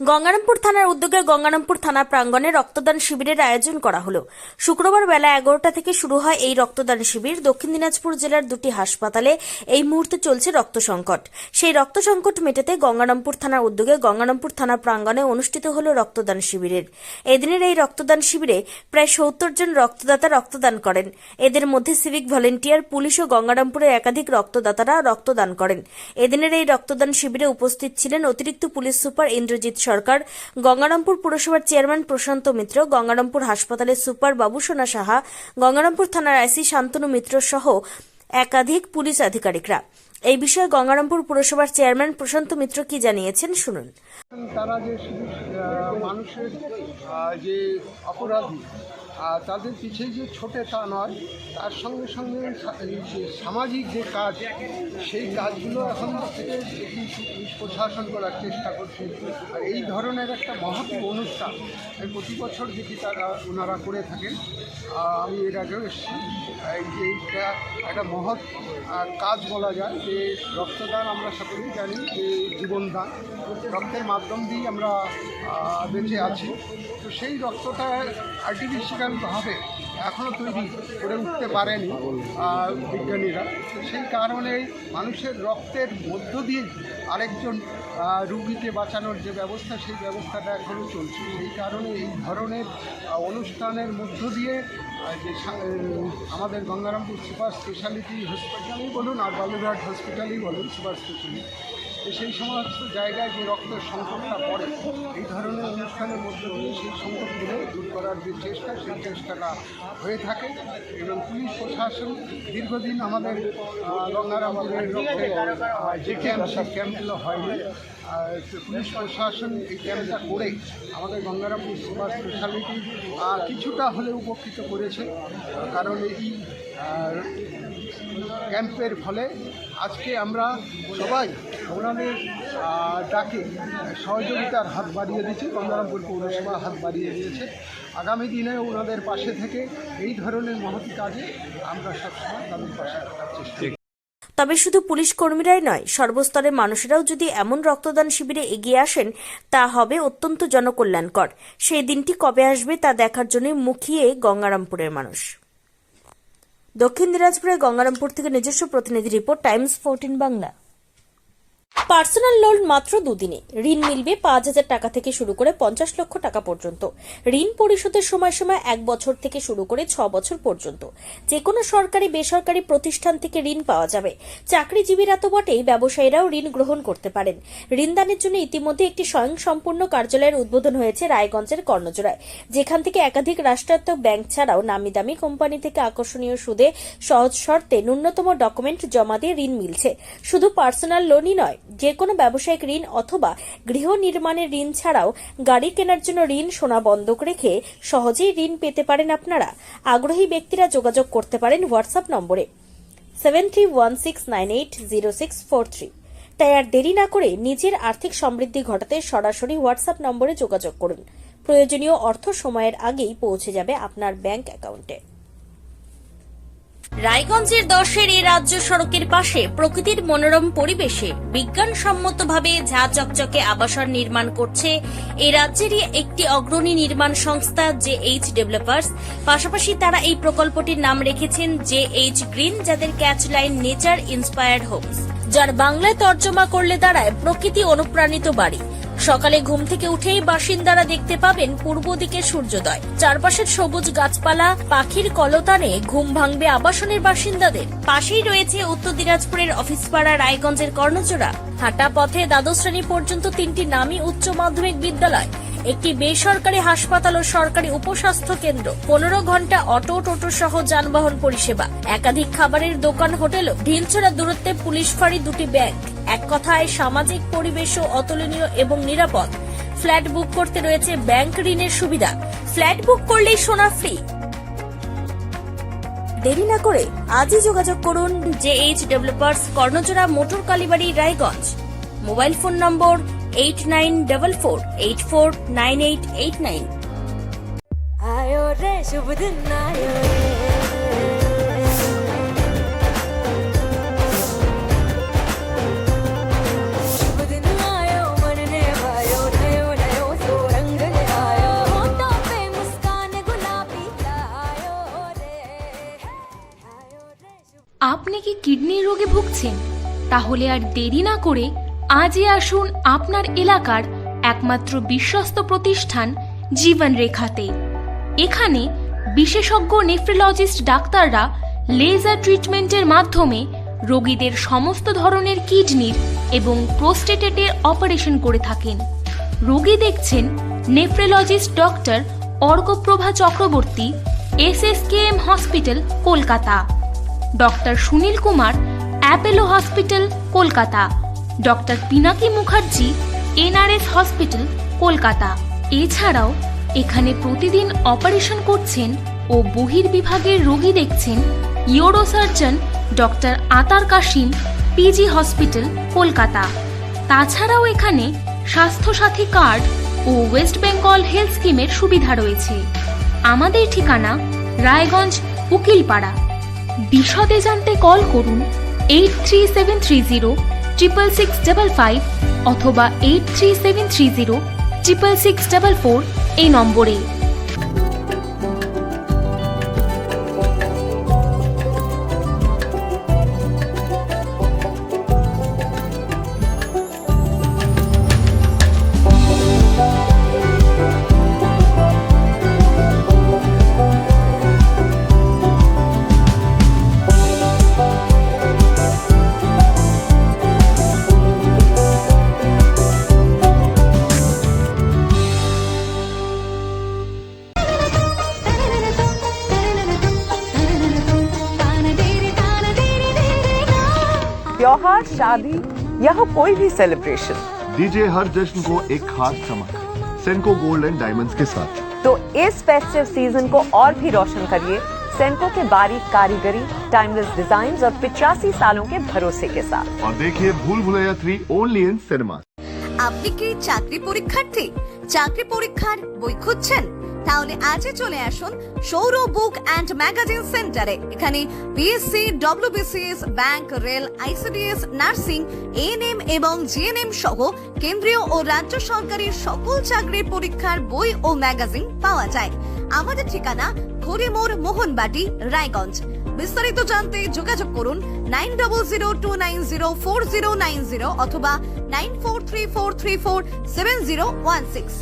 গঙ্গারামপুর থানার উদ্যোগে গঙ্গারামপুর থানা প্রাঙ্গণে রক্তদান শিবিরের আয়োজন করা হলো। শুক্রবার বেলা 11টা থেকে শুরু হয় এই রক্তদান শিবির। দক্ষিণ দিনাজপুর জেলার দুটি হাসপাতালে এই মুহূর্তে চলছে রক্ত সংকট। সেই রক্ত সংকট মেটাতে গঙ্গারামপুর থানার উদ্যোগে গঙ্গারামপুর থানা প্রাঙ্গণে অনুষ্ঠিত হলো রক্তদান শিবিরের। এদিনের এই রক্তদান শিবিরে প্রায় 70 জন রক্তদাতা রক্তদান করেন। এদের মধ্যে সিভিক ভলেন্টিয়ার, পুলিশ ও গঙ্গারামপুরের একাধিক রক্তদাতারা রক্তদান করেন। এদিনের এই রক্তদান শিবিরে উপস্থিত ছিলেন অতিরিক্ত পুলিশ সুপার ইন্দ্রজিৎ সরকার, গঙ্গারামপুর পুরসভার চেয়ারম্যান প্রশান্ত মিত্র, গঙ্গারামপুর হাসপাতালের সুপার বাবুসোনা সাহা, গঙ্গারামপুর থানার আইসি শান্তনু মিত্র সহ একাধিক পুলিশ আধিকারিকরা। এই বিষয়ে গঙ্গারামপুর পুরসভার চেয়ারম্যান প্রশান্ত মিত্র কি জানিয়েছেন শুনুন। তারা যে মানুষের যে অপরাধী তাদের পিছিয়ে যে ছোটে তা নয়, তার সঙ্গে সঙ্গে যে সামাজিক যে কাজ, সেই কাজগুলো এখন থেকে প্রশাসন করার চেষ্টা করছে। আর এই ধরনের একটা মহৎ অনুষ্ঠান প্রতি বছর যেটি ওনারা করে থাকেন, আমি এর আগেও এসেছি। এই যে এটা একটা মহৎ কাজ বলা যায়, যে রক্তদান আমরা সকলেই জানি যে জীবনদান, রক্তের মাধ্যম দিয়েই আমরা বেঁচে আছি। তো সেই রক্তটা আর্টিফিশিয়ালভাবে এখনও তৈরি করে উঠতে পারেনি বিজ্ঞানীরা। সেই কারণেই মানুষের রক্তের মধ্য দিয়ে আরেকজন রুগীকে বাঁচানোর যে ব্যবস্থা, সেই ব্যবস্থাটা এখনও চলছে। সেই কারণে এই ধরনের অনুষ্ঠানের মধ্য দিয়ে যে আমাদের গঙ্গারামপুর সুপার স্পেশালিটি হসপিটালই বলুন আর বালুরঘাট হসপিটালই বলুন, সুপার স্পেশালিটি, সেই সমস্ত জায়গায় যে রক্তের সংকটটা পড়ে, এই ধরনের অনুষ্ঠানের মধ্যে দিয়ে সেই সংকটগুলো দূর করার যে চেষ্টা, সেই চেষ্টাটা হয়ে থাকে। এবং পুলিশ প্রশাসন দীর্ঘদিন আমাদের গঙ্গারামপুরের রক্তের যে ক্যাম্প, সেই ক্যাম্পগুলো হয়নি। পুলিশ প্রশাসন এই ক্যাম্পটা করে আমাদের গঙ্গারামপুর সুপার স্পেশালিটি কিছুটা হলে উপকৃত করেছে। কারণ এই ক্যাম্পের ফলে আজকে আমরা সবাই ওনাদের ডাকে সহযোগিতার হাত বাড়িয়ে দিচ্ছি। গঙ্গারামপুর পৌরসভা হাত বাড়িয়ে দিয়েছে। আগামী দিনে ওনাদের পাশে থেকে এই ধরনের মহৎ কাজে আমরা সবসময় তাদের পাশে থাকার চেষ্টা করি। তবে শুধু পুলিশ কর্মীরাই নয়, সর্বস্তরের মানুষেরাও যদি এমন রক্তদান শিবিরে এগিয়ে আসেন, তা হবে অত্যন্ত জনকল্যাণকর। সেই দিনটি কবে আসবে তা দেখার জন্য মুখিয়ে গঙ্গারামপুরের মানুষ। দক্ষিণ দিনাজপুরের গঙ্গারামপুর থেকে নিজস্ব প্রতিনিধি report, Times 14 Bangla. Personal loan মাত্র 2 দিনে ঋণ মিলবে 5,000 টাকা থেকে শুরু করে 50 লক্ষ টাকা পর্যন্ত। ঋণ পরিশোধের সময়সীমা 1 বছর থেকে শুরু করে 6 বছর পর্যন্ত। যে কোনো সরকারি বেসরকারি প্রতিষ্ঠান থেকে ঋণ পাওয়া যাবে। চাকরিজীবীরা তো বটেই, ব্যবসায়ীরাও ঋণ গ্রহণ করতে পারেন। ঋণদানের জন্য ইতিমধ্যে একটি স্বয়ংসম্পূর্ণ কার্যালয়ের উদ্বোধন হয়েছে রায়গঞ্জের কর্ণজোড়ায়, যেখান থেকে একাধিক রাষ্ট্রায়ত্ত ব্যাংক ছাড়াও নামি দামি কোম্পানি থেকে আকর্ষণীয় সুদে সহজ শর্তে ন্যূনতম ডকুমেন্ট জমা দিয়ে ঋণ মিলছে। শুধু পার্সোনাল লোনই নয়, যে কোনো ব্যবসায়িক ঋণ অথবা গৃহ নির্মাণের ঋণ ছাড়াও গাড়ি কেনার জন্য ঋণ, সোনা বন্ধক রেখে সহজেই ঋণ পেতে পারেন আপনারা। আগ্রহী ব্যক্তিরা যোগাযোগ করতে পারেন হোয়াটসঅ্যাপ নম্বরে 7316980643। তাই আর দেরি না করে নিজের আর্থিক সমৃদ্ধি ঘটাতে সরাসরি হোয়াটসঅ্যাপ নম্বরে যোগাযোগ করুন। প্রয়োজনীয় অর্থ সময়ের আগেই পৌঁছে যাবে আপনার ব্যাংক অ্যাকাউন্টে। রায়গঞ্জের 10-এর এই রাজ্য সড়কের পাশে প্রকৃতির মনোরম পরিবেশে বিজ্ঞানসম্মতভাবে ঝা চকচকে আবাসন নির্মাণ করছে এই রাজ্যেরই একটি অগ্রণী নির্মাণ সংস্থা JH ডেভেলপার্স। পাশাপাশি তারা এই প্রকল্পটির নাম রেখেছেন JH গ্রিন, যাদের catch line nature inspired homes, যার বাংলায় তর্জমা করলে দাঁড়ায় প্রকৃতি অনুপ্রাণিত বাড়ি। সকালে ঘুম থেকে উঠেই বাসিন্দারা দেখতে পাবেন পূর্ব দিকে সূর্যোদয়। চারপাশের সবুজ গাছপালা, পাখির কলতানে ঘুম ভাঙবে আবাসনের বাসিন্দাদের। পাশেই রয়েছে উত্তর দিনাজপুরের অফিসপাড়া রায়গঞ্জের কর্ণজোড়া। হাঁটা পথে দ্বাদশ শ্রেণী পর্যন্ত 3টি নামী উচ্চ মাধ্যমিক বিদ্যালয়, একটি বেসরকারি হাসপাতাল ও সরকারি উপস্বাস্থ্য কেন্দ্র, 15 ঘন্টা অটো, টোটো সহ যানবাহন পরিষেবা, একাধিক খাবারের দোকান, হোটেলও, ঢিলছড়া দূরত্বে পুলিশ ফাঁড়ি, 2টি ব্যাংক। এক কথায় সামাজিক পরিবেশও অতুলনীয় এবং নিরাপদ। ফ্ল্যাট বুক করতে রয়েছে ব্যাংক ঋণের সুবিধা। ফ্ল্যাট বুক করলেই সোনা ফ্রি। দেরি না করে আজই যোগাযোগ করুন JH developers, Karnajora, motor Kalibari, Raiganj. Mobile phone number 8944849889। आयो रे शुभ दिन आयो रे। शुभ दिन आयो मन ने भायो नयो नयो কিডনির রোগে ভুগছেন? তাহলে আর দেরি না করে আজই আসুন আপনার এলাকার একমাত্র বিশ্বস্ত প্রতিষ্ঠান জীবন রেখাতে। এখানে বিশেষজ্ঞ নেফ্রোলজিস্ট ডাক্তাররা লেজার ট্রিটমেন্টের মাধ্যমে রোগীদের সমস্ত ধরনের কিডনির এবং প্রোস্টেটেটের অপারেশন করে থাকেন। রোগী দেখছেন nephrologist doctor Arkaprava Chakraborty, SSKM hospital, Kolkata. Doctor Sunil Kumar, Apollo hospital, Kolkata. Doctor Pinaki Mukherjee, NRS hospital, Kolkata. এছাড়াও এখানে প্রতিদিন অপারেশন করছেন ও বহির্বিভাগের রোগী দেখছেন ইউরোসার্জন ডক্টর আতার কাশিম, PG হসপিটাল, কলকাতা। তাছাড়াও এখানে স্বাস্থ্যসাথী কার্ড ও ওয়েস্ট বেঙ্গল হেলথ স্কিমের সুবিধা রয়েছে। আমাদের ঠিকানা রায়গঞ্জ, উকিলপাড়া। বিশদে জানতে কল করুন 8373066655 অথবা 8373066644 এই নম্বরে। त्योहार, शादी या हो कोई भी सेलिब्रेशन, दीजिए हर जश्न को एक खास चमक सेनको गोल्ड एंड डायमंड्स के साथ। तो इस फेस्टिव सीजन को और भी रोशन करिए सेनको के बारीक कारीगरी, टाइमलेस डिजाइन और 85 सालों के भरोसे के साथ। और देखिए भूल भुलैया 3 ओनली इन सिनेमा। আপনি কি চাকরি পরীক্ষার্থী? চাকরি পরীক্ষার বই খুঁজছেন? তাহলে আজই চলে আসুন সৌর বুক অ্যান্ড ম্যাগাজিন সেন্টারে। এখানে BSc, WBCS, bank, rail, ICDS, nursing, ANM এবং GNM সহ কেন্দ্রীয় ও রাজ্য সরকারের সকল চাকরির পরীক্ষার বই ও ম্যাগাজিন পাওয়া যায়। আমাদের ঠিকানা খড়িমোড়, মোহনবাটি, রায়গঞ্জ। বিস্তারিত জানতে যোগাযোগ করুন 9002904090 অথবা 9434347016।